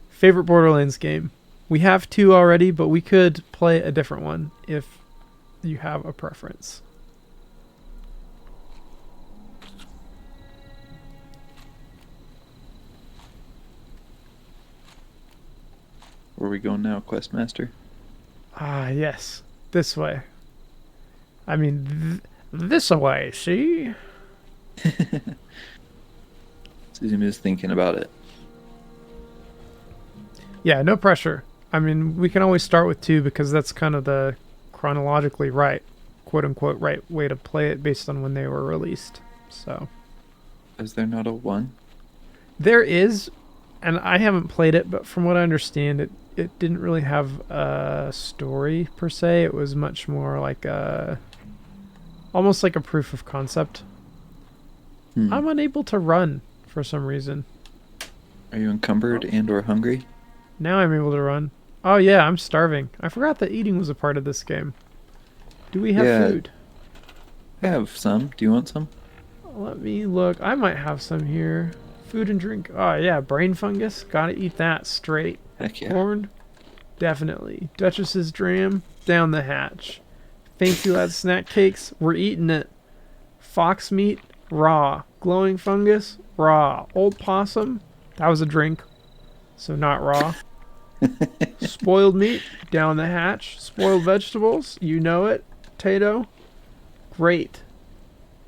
Favorite Borderlands game? We have 2 already, but we could play a different one if you have a preference. Where are we going now, Questmaster? Ah, yes. This way. I mean, This away, see? Suzumi's thinking about it. Yeah, no pressure. I mean, we can always start with 2 because that's kind of the chronologically right, quote unquote, right way to play it based on when they were released. So Is there not a 1? there is, and I haven't played it, but from what I understand, it didn't really have a story per se. It was much more like almost like a proof of concept. I'm unable to run for some reason. Are you encumbered and or hungry? Now I'm able to run. Oh yeah, I'm starving. I forgot that eating was a part of this game. Do we have Yeah. food? I have some. Do you want some? Let me look. I might have some here. Food and drink. Oh yeah, brain fungus. Gotta eat that straight. Heck yeah. Corn. Definitely. Duchess's dram. Down the hatch. Fancy lad snack cakes. We're eating it. Fox meat. Raw. Glowing fungus. Raw. Old possum. That was a drink. So not raw. Spoiled meat. Down the hatch. Spoiled vegetables. You know it. Potato. Great.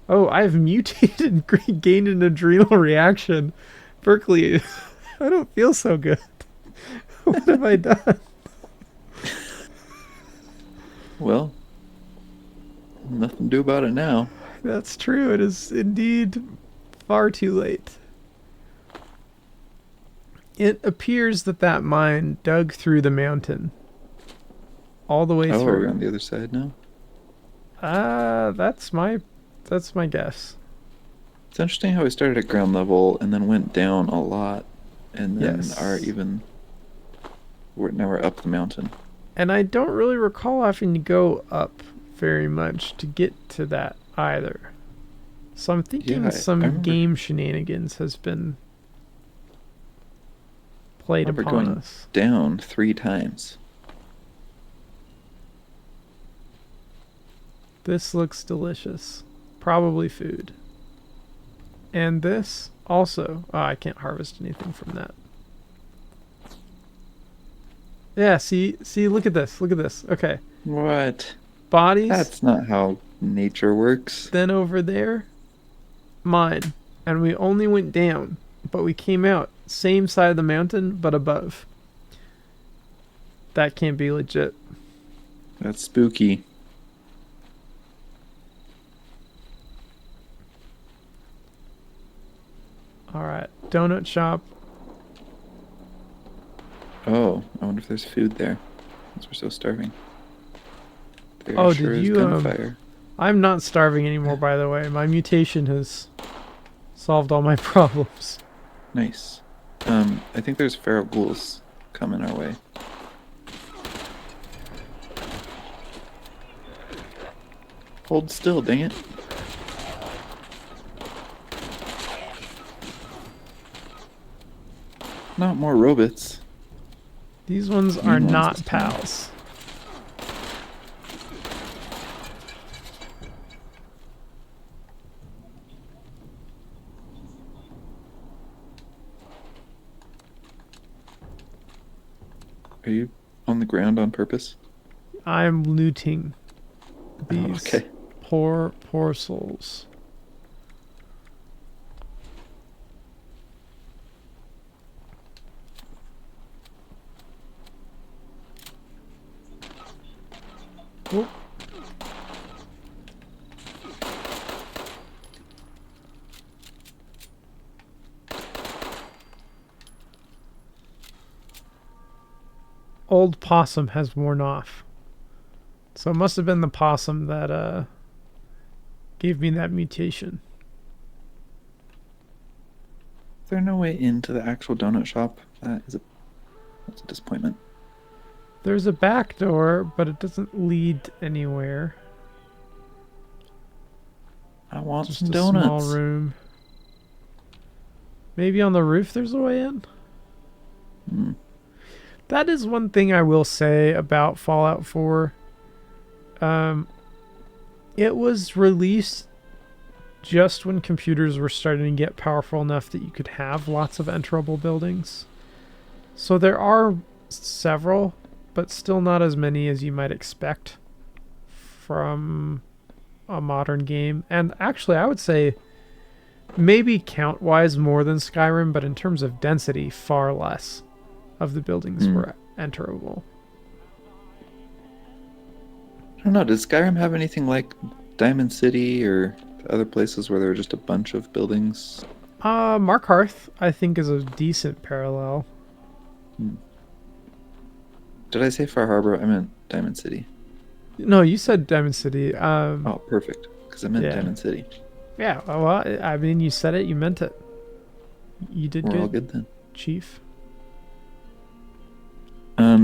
Oh, I've mutated and gained an adrenal reaction. Berkeley, I don't feel so good. What have I done? Well, nothing to do about it now. That's true. It is indeed far too late. It appears that that mine dug through the mountain. All the way Oh, we're through. on the other side now. That's my guess. It's interesting how we started at ground level and then went down a lot, and then Yes. now we're up the mountain. And I don't really recall having to go up very much to get to that either. So I'm thinking Yeah, I some remember- game shenanigans has been played remember upon going us. down 3 times. This looks delicious. Probably food. And this also. Oh, I can't harvest anything from that. Yeah, see, look at this. Look at this. Okay. What? Bodies. That's not how nature works. Then over there, mine. And we only went down, but we came out same side of the mountain, but above. That can't be legit. That's spooky. Alright, donut shop. Oh, I wonder if there's food there. Since we're so starving. There Oh, sure did is you, gunfire. I'm not starving anymore, by the way. My mutation has solved all my problems. Nice. I think there's feral ghouls coming our way. Hold still, dang it. Not more robots. These ones Mean are ones not this time. pals. Are you on the ground on purpose? I'm looting these Oh, okay. poor souls. Oh. Old possum has worn off. So it must have been the possum that gave me that mutation. Is there no way into the actual donut shop? That's a disappointment. There's a back door, but it doesn't lead anywhere. I want Just some a donuts. small room. Maybe on the roof there's a way in? Hmm. That is one thing I will say about Fallout 4. It was released just when computers were starting to get powerful enough that you could have lots of enterable buildings. So there are several, but still not as many as you might expect from a modern game. And actually, I would say maybe count-wise more than Skyrim, but in terms of density, far less of the buildings Hmm. were enterable. I don't know. Does Skyrim have anything like Diamond City or other places where there are just a bunch of buildings? Mark Hearth, I think, is a decent parallel. Hmm. Did I say Far Harbor? I meant Diamond City. No, you said Diamond City. Oh, perfect. Because I meant Yeah. Diamond City. Yeah, well, I mean, you said it, you meant it. You did We're all good, good then. Chief.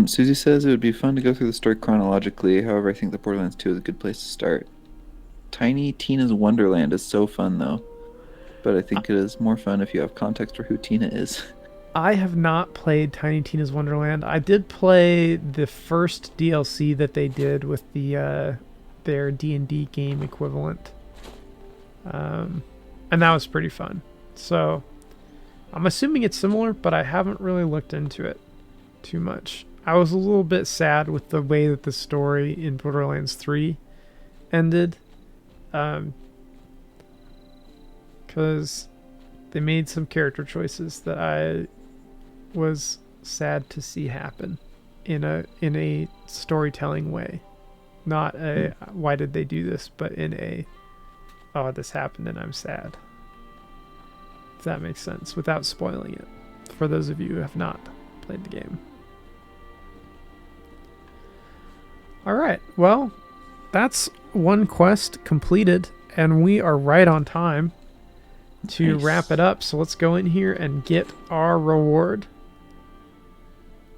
Susie says it would be fun to go through the story chronologically. However, I think the Borderlands 2 is a good place to start. Tiny Tina's Wonderland is so fun, though. But I think it is more fun if you have context for who Tina is. I have not played Tiny Tina's Wonderland. I did play the first DLC that they did with the their D&D game equivalent. And that was pretty fun. So I'm assuming it's similar, but I haven't really looked into it too much. I was a little bit sad with the way that the story in Borderlands 3 ended. Because they made some character choices that I was sad to see happen in a storytelling way. Not a why did they do this, but in a oh, this happened and I'm sad. If that makes sense, without spoiling it. For those of you who have not played the game. Alright, well, that's one quest completed, and we are right on time to Nice. wrap it up. So let's go in here and get our reward.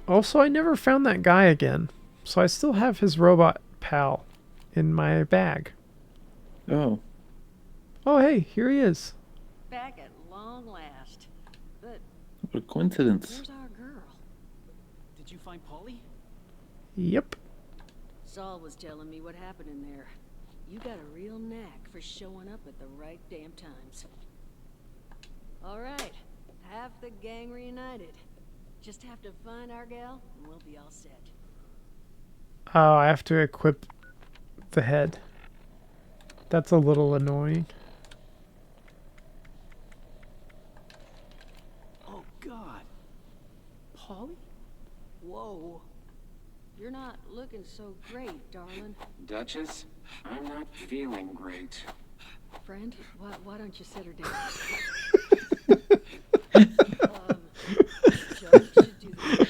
Also, I never found that guy again, so I still have his robot pal in my bag. Oh, Oh, hey, here he is. Back at long last. But what a coincidence. where's our girl? Did you find Polly? Yep. Saul was telling me what happened in there. You got a real knack for showing up at the right damn times. All right, half the gang reunited. Just have to find our gal, and we'll be all set. Oh, I have to equip the head. That's a little annoying. Oh, God. Polly? Whoa. You're not looking so great, darling. Duchess, I'm not feeling great. Friend, why don't you sit her down? Judge should do that.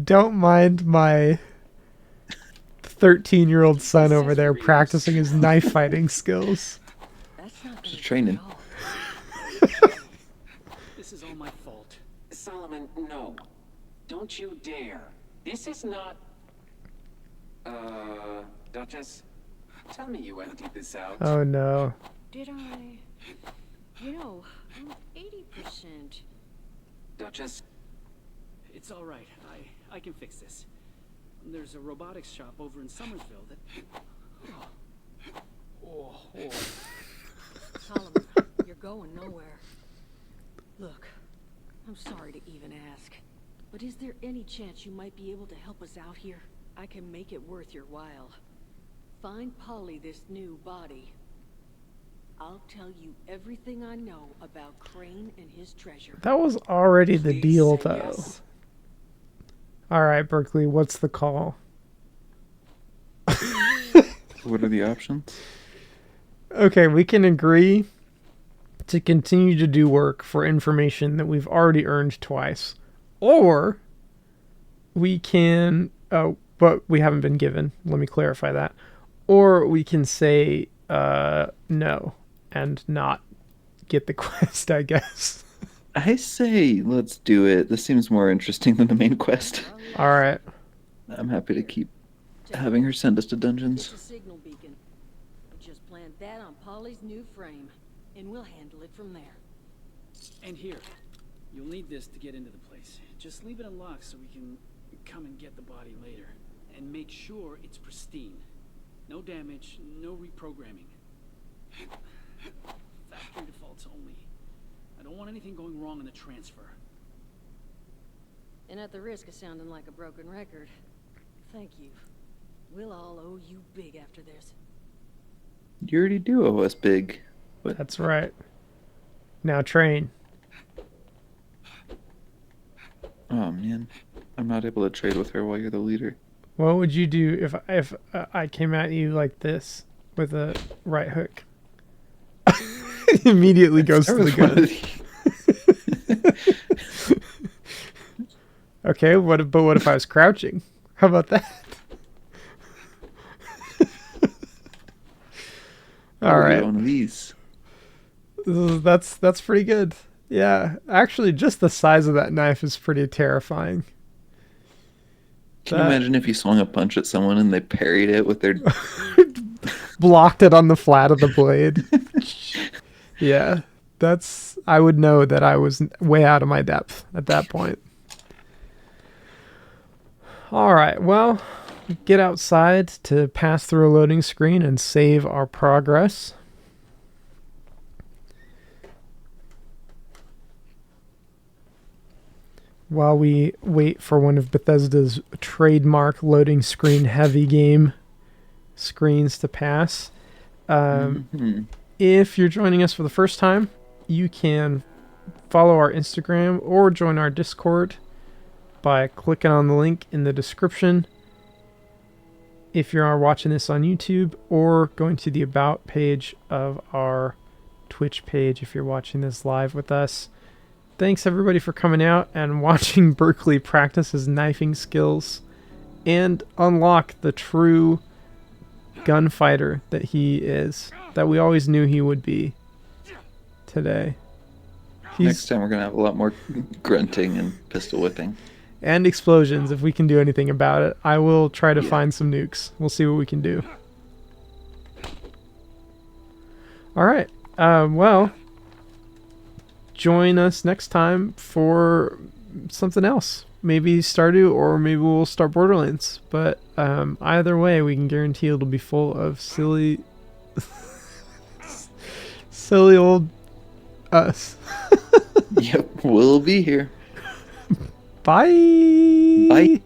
Don't mind my 13-year-old son over there Accessories. practicing his knife fighting skills. That's not gonna Just do training. at all. This is all my fault. Solomon, no. Don't you dare. This is not... Duchess, tell me you emptied this out. Oh no. Did I? You know, I'm 80%. Duchess, It's all right. I can fix this. There's a robotics shop over in Somersville that... Oh. Solomon, you're going nowhere. Look, I'm sorry to even ask, but is there any chance you might be able to help us out here? I can make it worth your while. Find Polly this new body. I'll tell you everything I know about Crane and his treasure. That was already the please deal, say though. yes. All right, Berkeley, what's the call? What are the options? Okay, we can agree to continue to do work for information that we've already earned twice. Or we can, but we haven't been given. Let me clarify that. Or we can say no and not get the quest, I guess. I say let's do it. This seems more interesting than the main quest. All right. I'm happy to keep having her send us to It's dungeons. a signal beacon. Just plant that on Polly's new frame, and we'll handle it from there. And here, you'll need this to get into the place. Just leave it unlocked so we can come and get the body later. And make sure it's pristine. No damage, no reprogramming. Factory defaults only. I don't want anything going wrong in the transfer. And at the risk of sounding like a broken record, thank you. We'll all owe you big after this. You already do owe us big. But That's right. Now train. oh man, I'm not able to trade with her while you're the leader. What would you do if I came at you like this with a right hook? Immediately goes to Start the with one gun. of the- Okay, what if I was crouching? How about that? All I'll right. get one of these. That's pretty good. Yeah, actually, just the size of that knife is pretty terrifying. Can you That- imagine if you swung a punch at someone and they parried it with their? Blocked it on the flat of the blade. Yeah, I would know that I was way out of my depth at that point. All right, well, get outside to pass through a loading screen and save our progress. While we wait for one of Bethesda's trademark loading screen heavy game screens to pass. Mhm. If you're joining us for the first time, you can follow our Instagram or join our Discord by clicking on the link in the description. If you are watching this on YouTube, or going to the About page of our Twitch page if you're watching this live with us. Thanks everybody for coming out and watching Berkeley practice his knifing skills and unlock the true gunfighter that he is, that we always knew he would be today. Next time we're gonna have a lot more grunting and pistol whipping. And explosions if we can do anything about it. I will try to Yeah. find some nukes. We'll see what we can do. All right. Well, join us next time for something else. Maybe Stardew, or maybe we'll start Borderlands. But either way, we can guarantee it'll be full of silly, silly old us. Yep, we'll be here. Bye. Bye.